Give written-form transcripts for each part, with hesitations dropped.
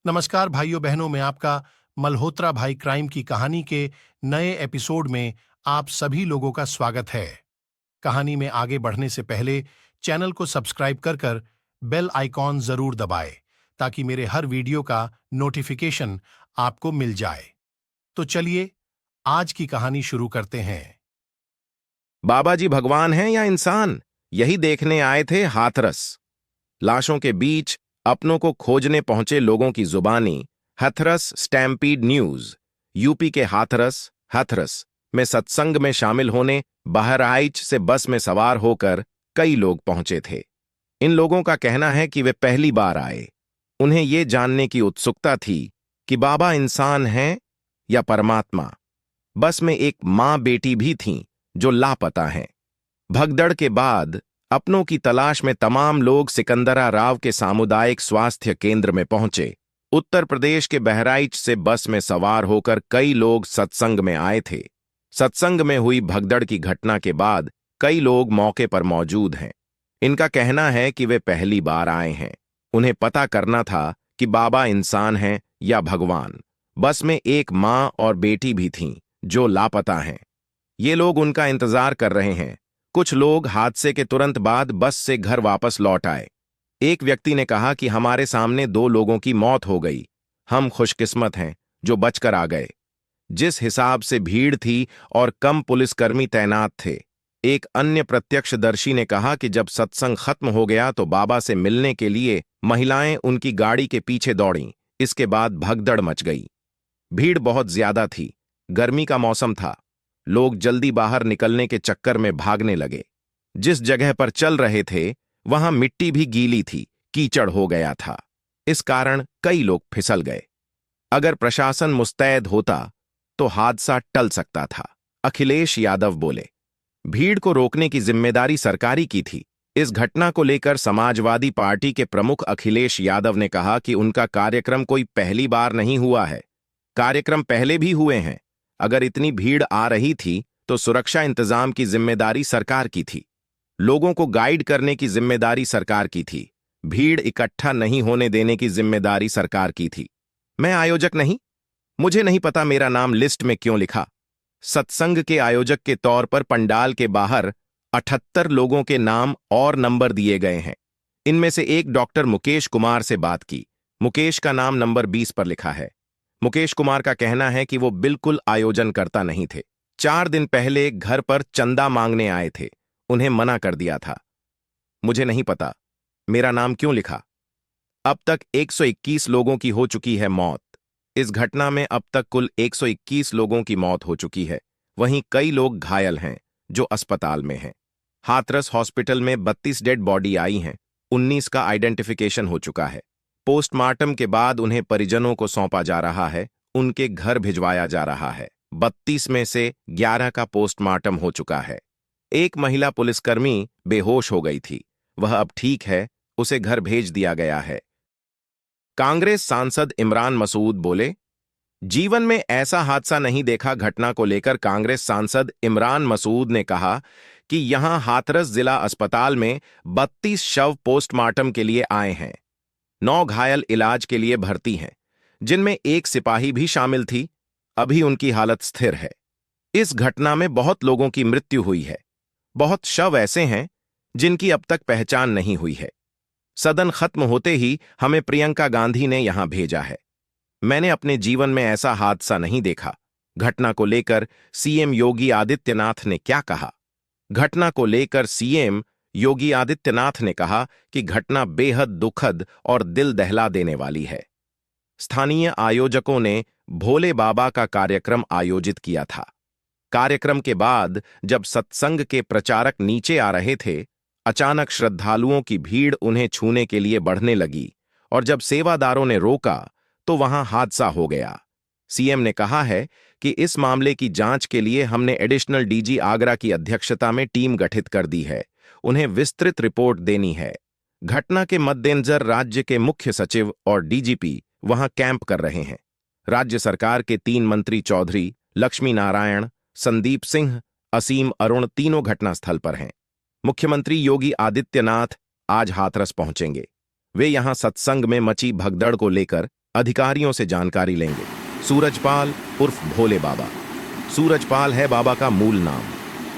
नमस्कार भाइयों बहनों, मैं आपका मल्होत्रा भाई क्राइम की कहानी के नए एपिसोड में आप सभी लोगों का स्वागत है। कहानी में आगे बढ़ने से पहले चैनल को सब्सक्राइब कर कर बेल आइकॉन जरूर दबाएं ताकि मेरे हर वीडियो का नोटिफिकेशन आपको मिल जाए। तो चलिए आज की कहानी शुरू करते हैं। बाबा जी भगवान हैं या इंसान, यही देखने आए थे हाथरस। लाशों के बीच अपनों को खोजने पहुंचे लोगों की जुबानी हाथरस स्टैम्पीड न्यूज। यूपी के हाथरस में सत्संग में शामिल होने बहराइच से बस में सवार होकर कई लोग पहुंचे थे। इन लोगों का कहना है कि वे पहली बार आए। उन्हें ये जानने की उत्सुकता थी कि बाबा इंसान हैं या परमात्मा। बस में एक मां बेटी भी थीं जो लापता हैं। भगदड़ के बाद अपनों की तलाश में तमाम लोग सिकंदरा राव के सामुदायिक स्वास्थ्य केंद्र में पहुंचे। उत्तर प्रदेश के बहराइच से बस में सवार होकर कई लोग सत्संग में आए थे। सत्संग में हुई भगदड़ की घटना के बाद कई लोग मौके पर मौजूद हैं। इनका कहना है कि वे पहली बार आए हैं। उन्हें पता करना था कि बाबा इंसान हैं या भगवान। बस में एक मां और बेटी भी थीं जो लापता हैं। ये लोग उनका इंतजार कर रहे हैं। कुछ लोग हादसे के तुरंत बाद बस से घर वापस लौट आए। एक व्यक्ति ने कहा कि हमारे सामने 2 लोगों की मौत हो गई। हम खुशकिस्मत हैं जो बचकर आ गए। जिस हिसाब से भीड़ थी और कम पुलिसकर्मी तैनात थे, एक अन्य प्रत्यक्षदर्शी ने कहा कि जब सत्संग खत्म हो गया तो बाबा से मिलने के लिए महिलाएं उनकी गाड़ी के पीछे दौड़ीं। इसके बाद भगदड़ मच गई। भीड़ बहुत ज्यादा थी। गर्मी का मौसम था। लोग जल्दी बाहर निकलने के चक्कर में भागने लगे। जिस जगह पर चल रहे थे वहां मिट्टी भी गीली थी, कीचड़ हो गया था। इस कारण कई लोग फिसल गए। अगर प्रशासन मुस्तैद होता तो हादसा टल सकता था, अखिलेश यादव बोले। भीड़ को रोकने की जिम्मेदारी सरकारी की थी। इस घटना को लेकर समाजवादी पार्टी के प्रमुख अखिलेश यादव ने कहा कि उनका कार्यक्रम कोई पहली बार नहीं हुआ है। कार्यक्रम पहले भी हुए हैं। अगर इतनी भीड़ आ रही थी तो सुरक्षा इंतजाम की जिम्मेदारी सरकार की थी। लोगों को गाइड करने की जिम्मेदारी सरकार की थी। भीड़ इकट्ठा नहीं होने देने की जिम्मेदारी सरकार की थी। मैं आयोजक नहीं, मुझे नहीं पता मेरा नाम लिस्ट में क्यों लिखा। सत्संग के आयोजक के तौर पर पंडाल के बाहर 78 लोगों के नाम और नंबर दिए गए हैं। इनमें से एक डॉक्टर मुकेश कुमार से बात की। मुकेश का नाम नंबर 20 पर लिखा है। मुकेश कुमार का कहना है कि वो बिल्कुल आयोजनकर्ता नहीं थे। 4 दिन पहले घर पर चंदा मांगने आए थे। उन्हें मना कर दिया था। मुझे नहीं पता मेरा नाम क्यों लिखा। अब तक 121 लोगों की हो चुकी है मौत। इस घटना में अब तक कुल 121 लोगों की मौत हो चुकी है। वहीं कई लोग घायल हैं जो अस्पताल में हैं। हाथरस हॉस्पिटल में 32 डेड बॉडी आई हैं। 19 का आइडेंटिफिकेशन हो चुका है। पोस्टमार्टम के बाद उन्हें परिजनों को सौंपा जा रहा है। उनके घर भिजवाया जा रहा है। 32 में से 11 का पोस्टमार्टम हो चुका है। एक महिला पुलिसकर्मी बेहोश हो गई थी। वह अब ठीक है, उसे घर भेज दिया गया है। कांग्रेस सांसद इमरान मसूद बोले, जीवन में ऐसा हादसा नहीं देखा। घटना को लेकर कांग्रेस सांसद इमरान मसूद ने कहा कि यहां हाथरस जिला अस्पताल में 32 शव पोस्टमार्टम के लिए आए हैं। 9 घायल इलाज के लिए भर्ती हैं, जिनमें एक सिपाही भी शामिल थी। अभी उनकी हालत स्थिर है। इस घटना में बहुत लोगों की मृत्यु हुई है। बहुत शव ऐसे हैं जिनकी अब तक पहचान नहीं हुई है। सदन खत्म होते ही हमें प्रियंका गांधी ने यहां भेजा है। मैंने अपने जीवन में ऐसा हादसा नहीं देखा। घटना को लेकर सीएम योगी आदित्यनाथ ने क्या कहा? घटना को लेकर सीएम योगी आदित्यनाथ ने कहा कि घटना बेहद दुखद और दिल दहला देने वाली है। स्थानीय आयोजकों ने भोले बाबा का कार्यक्रम आयोजित किया था। कार्यक्रम के बाद जब सत्संग के प्रचारक नीचे आ रहे थे, अचानक श्रद्धालुओं की भीड़ उन्हें छूने के लिए बढ़ने लगी और जब सेवादारों ने रोका तो वहां हादसा हो गया। सीएम ने कहा है कि इस मामले की जांच के लिए हमने एडिशनल डीजी आगरा की अध्यक्षता में टीम गठित कर दी है। उन्हें विस्तृत रिपोर्ट देनी है। घटना के मद्देनजर राज्य के मुख्य सचिव और डीजीपी वहां कैंप कर रहे हैं। राज्य सरकार के 3 मंत्री चौधरी लक्ष्मी नारायण, संदीप सिंह, असीम अरुण तीनों घटनास्थल पर हैं। मुख्यमंत्री योगी आदित्यनाथ आज हाथरस पहुंचेंगे। वे यहां सत्संग में मची भगदड़ को लेकर अधिकारियों से जानकारी लेंगे। सूरजपाल उर्फ भोले बाबा। सूरजपाल है बाबा का मूल नाम।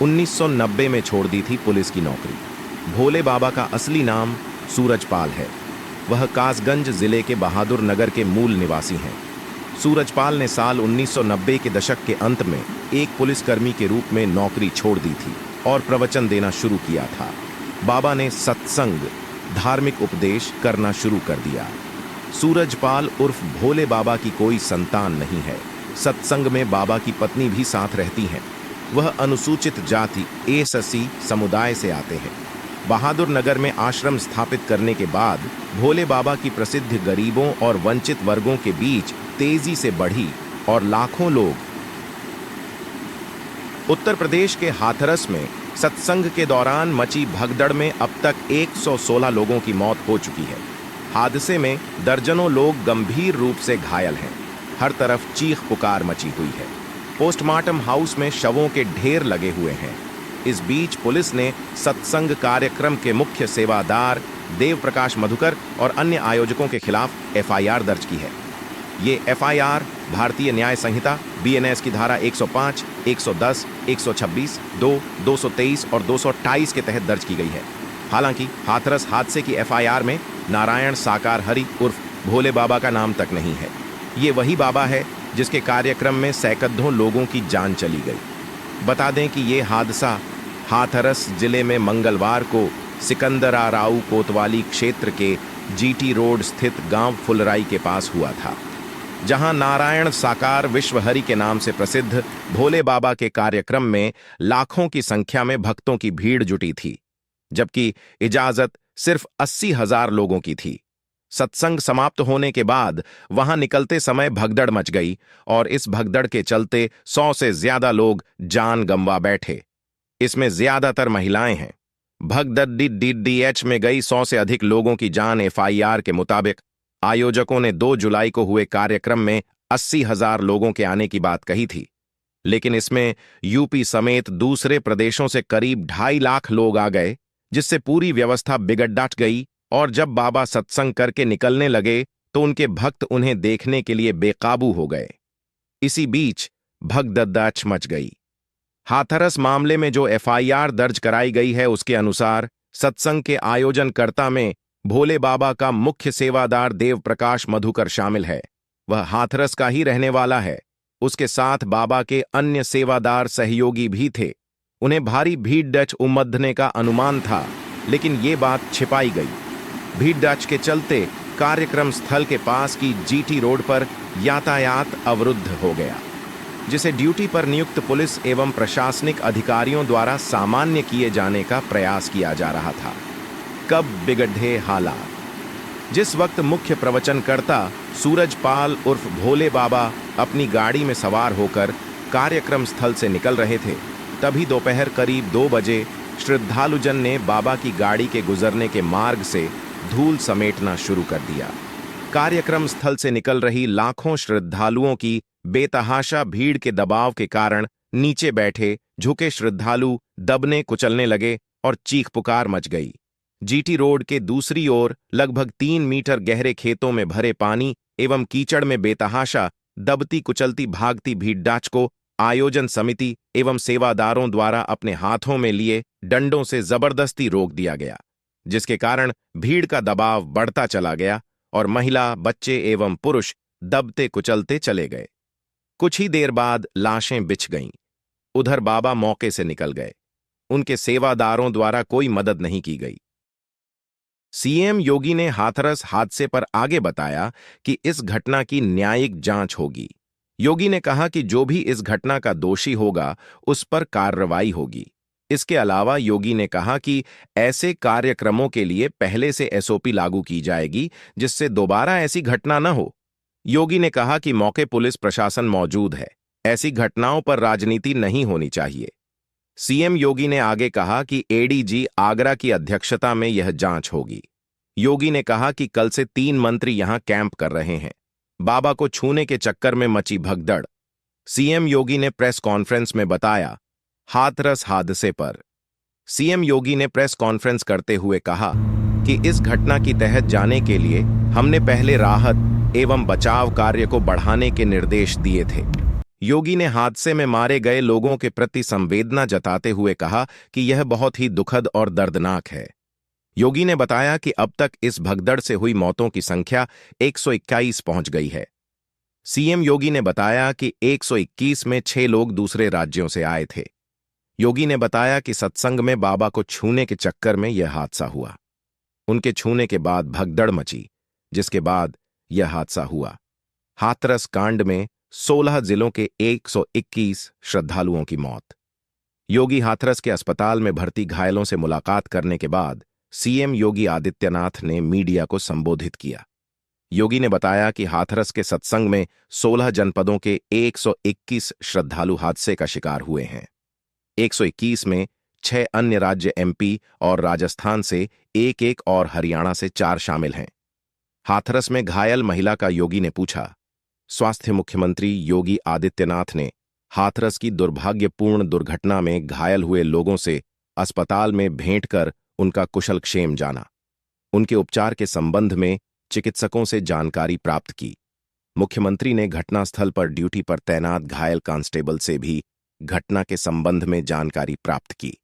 1990 में छोड़ दी थी पुलिस की नौकरी। भोले बाबा का असली नाम सूरजपाल है। वह कासगंज जिले के बहादुर नगर के मूल निवासी हैं। सूरजपाल ने साल 1990 के दशक के अंत में एक पुलिसकर्मी के रूप में नौकरी छोड़ दी थी और प्रवचन देना शुरू किया था। बाबा ने सत्संग, धार्मिक उपदेश करना शुरू कर दिया। सूरजपाल उर्फ भोले बाबा की कोई संतान नहीं है। सत्संग में बाबा की पत्नी भी साथ रहती हैं। वह अनुसूचित जाति एससी समुदाय से आते हैं। बहादुर नगर में आश्रम स्थापित करने के बाद भोले बाबा की प्रसिद्धि गरीबों और वंचित वर्गों के बीच तेजी से बढ़ी और लाखों लोग। उत्तर प्रदेश के हाथरस में सत्संग के दौरान मची भगदड़ में अब तक 116 लोगों की मौत हो चुकी है। हादसे में दर्जनों लोग गंभीर रूप से घायल हैं। हर तरफ चीख पुकार मची हुई है। पोस्टमार्टम हाउस में शवों के ढेर लगे हुए हैं। इस बीच पुलिस ने सत्संग कार्यक्रम के मुख्य सेवादार देव प्रकाश मधुकर और अन्य आयोजकों के खिलाफ एफआईआर दर्ज की है। ये एफआईआर भारतीय न्याय संहिता बीएनएस की धारा 105, 110, 126, 2, 223 और 228 के तहत दर्ज की गई है। हालांकि हाथरस हादसे की एफआईआर में नारायण साकार हरि उर्फ भोले बाबा का नाम तक नहीं है। ये वही बाबा है जिसके कार्यक्रम में सैकड़ों लोगों की जान चली गई। बता दें कि ये हादसा हाथरस जिले में मंगलवार को सिकंदराराऊ कोतवाली क्षेत्र के जीटी रोड स्थित गांव फुलराई के पास हुआ था, जहां नारायण साकार विश्वहरि के नाम से प्रसिद्ध भोले बाबा के कार्यक्रम में लाखों की संख्या में भक्तों की भीड़ जुटी थी, जबकि इजाजत सिर्फ 80,000 लोगों की थी। सत्संग समाप्त होने के बाद वहां निकलते समय भगदड़ मच गई और इस भगदड़ के चलते 100 से ज्यादा लोग जान गंवा बैठे। इसमें ज्यादातर महिलाएं हैं। भगदड़ डीडीएच में गई 100 से अधिक लोगों की जान। एफआईआर के मुताबिक आयोजकों ने 2 जुलाई को हुए कार्यक्रम में 80,000 लोगों के आने की बात कही थी, लेकिन इसमें यूपी समेत दूसरे प्रदेशों से करीब 2.5 लाख लोग आ गए, जिससे पूरी व्यवस्था बिगड़ गई। और जब बाबा सत्संग करके निकलने लगे तो उनके भक्त उन्हें देखने के लिए बेकाबू हो गए। इसी बीच भगदड़ मच गई। हाथरस मामले में जो एफआईआर दर्ज कराई गई है उसके अनुसार सत्संग के आयोजनकर्ता में भोले बाबा का मुख्य सेवादार देव प्रकाश मधुकर शामिल है। वह हाथरस का ही रहने वाला है। उसके साथ बाबा के अन्य सेवादार सहयोगी भी थे। उन्हें भारी भीड़ उमड़ने का अनुमान था, लेकिन ये बात छिपाई गई। भीड़ के चलते कार्यक्रम स्थल के पास की जीटी रोड पर यातायात अवरुद्ध हो गया, जिसे ड्यूटी पर नियुक्त पुलिस एवं प्रशासनिक अधिकारियों द्वारा सामान्य किए जाने का प्रयास किया जा रहा था। कब बिगड़े हालात। जिस वक्त मुख्य प्रवचनकर्ता सूरजपाल उर्फ भोले बाबा अपनी गाड़ी में सवार होकर कार्यक्रम स्थल से निकल रहे थे, तभी दोपहर करीब 2 बजे श्रद्धालुजन ने बाबा की गाड़ी के गुजरने के मार्ग से धूल समेटना शुरू कर दिया। कार्यक्रम स्थल से निकल रही लाखों श्रद्धालुओं की बेतहाशा भीड़ के दबाव के कारण नीचे बैठे झुके श्रद्धालु दबने कुचलने लगे और चीख पुकार मच गई। जीटी रोड के दूसरी ओर लगभग 3 मीटर गहरे खेतों में भरे पानी एवं कीचड़ में बेतहाशा दबती कुचलती भागती भीड़ को आयोजन समिति एवं सेवादारों द्वारा अपने हाथों में लिए डंडों से जबरदस्ती रोक दिया गया, जिसके कारण भीड़ का दबाव बढ़ता चला गया और महिला, बच्चे एवं पुरुष दबते कुचलते चले गए। कुछ ही देर बाद लाशें बिछ गईं। उधर बाबा मौके से निकल गए। उनके सेवादारों द्वारा कोई मदद नहीं की गई। सीएम योगी ने हाथरस हादसे पर आगे बताया कि इस घटना की न्यायिक जांच होगी। योगी ने कहा कि जो भी इस घटना का दोषी होगा उस पर कार्रवाई होगी। इसके अलावा योगी ने कहा कि ऐसे कार्यक्रमों के लिए पहले से एसओपी लागू की जाएगी, जिससे दोबारा ऐसी घटना न हो। योगी ने कहा कि मौके पुलिस प्रशासन मौजूद है। ऐसी घटनाओं पर राजनीति नहीं होनी चाहिए। सीएम योगी ने आगे कहा कि एडीजी आगरा की अध्यक्षता में यह जांच होगी। योगी ने कहा कि कल से 3 मंत्री यहां कैंप कर रहे हैं। बाबा को छूने के चक्कर में मची भगदड़। सीएम योगी ने प्रेस कॉन्फ्रेंस में बताया। हाथरस हादसे पर सीएम योगी ने प्रेस कॉन्फ्रेंस करते हुए कहा कि इस घटना की तहत जाने के लिए हमने पहले राहत, एवं बचाव कार्य को बढ़ाने के निर्देश दिए थे। योगी ने हादसे में मारे गए लोगों के प्रति संवेदना जताते हुए कहा कि यह बहुत ही दुखद और दर्दनाक है। योगी ने बताया कि अब तक इस भगदड़ से हुई मौतों की संख्या 121 पहुंच गई है। सीएम योगी ने बताया कि 121 में 6 लोग दूसरे राज्यों से आए थे। योगी ने बताया कि सत्संग में बाबा को छूने के चक्कर में यह हादसा हुआ। उनके छूने के बाद भगदड़ मची, जिसके बाद यह हादसा हुआ। हाथरस कांड में 16 जिलों के 121 श्रद्धालुओं की मौत। योगी हाथरस के अस्पताल में भर्ती घायलों से मुलाकात करने के बाद सीएम योगी आदित्यनाथ ने मीडिया को संबोधित किया। योगी ने बताया कि हाथरस के सत्संग में 16 जनपदों के 121 श्रद्धालु हादसे का शिकार हुए हैं। 121 में 6 अन्य राज्य एमपी और राजस्थान से 1 और हरियाणा से 4 शामिल हैं। हाथरस में घायल महिला का योगी ने पूछा। स्वास्थ्य मुख्यमंत्री योगी आदित्यनाथ ने हाथरस की दुर्भाग्यपूर्ण दुर्घटना में घायल हुए लोगों से अस्पताल में भेंट कर उनका कुशलक्षेम जाना। उनके उपचार के संबंध में चिकित्सकों से जानकारी प्राप्त की। मुख्यमंत्री ने घटनास्थल पर ड्यूटी पर तैनात घायल कांस्टेबल से भी घटना के संबंध में जानकारी प्राप्त की।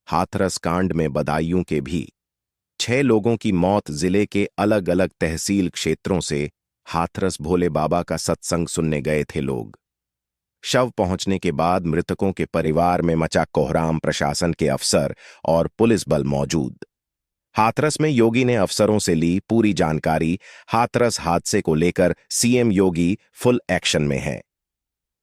हाथरस कांड में बदायूं के भी 6 लोगों की मौत। जिले के अलग अलग तहसील क्षेत्रों से हाथरस भोले बाबा का सत्संग सुनने गए थे लोग। शव पहुंचने के बाद मृतकों के परिवार में मचा कोहराम। प्रशासन के अफसर और पुलिस बल मौजूद। हाथरस में योगी ने अफसरों से ली पूरी जानकारी। हाथरस हादसे को लेकर सीएम योगी फुल एक्शन में हैं।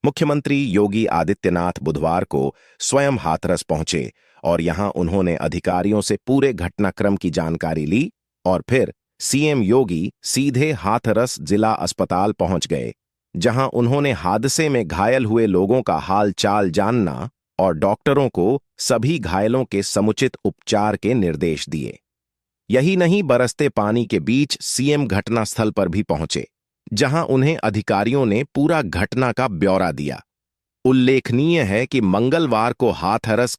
मुख्यमंत्री योगी आदित्यनाथ बुधवार को स्वयं हाथरस पहुंचे और यहां उन्होंने अधिकारियों से पूरे घटनाक्रम की जानकारी ली और फिर सीएम योगी सीधे हाथरस जिला अस्पताल पहुंच गए, जहां उन्होंने हादसे में घायल हुए लोगों का हाल चाल जानना और डॉक्टरों को सभी घायलों के समुचित उपचार के निर्देश दिए। यही नहीं, बरसते पानी के बीच सीएम घटनास्थल पर भी पहुंचे, जहां उन्हें अधिकारियों ने पूरा घटना का ब्यौरा दिया। उल्लेखनीय है कि मंगलवार को हाथरस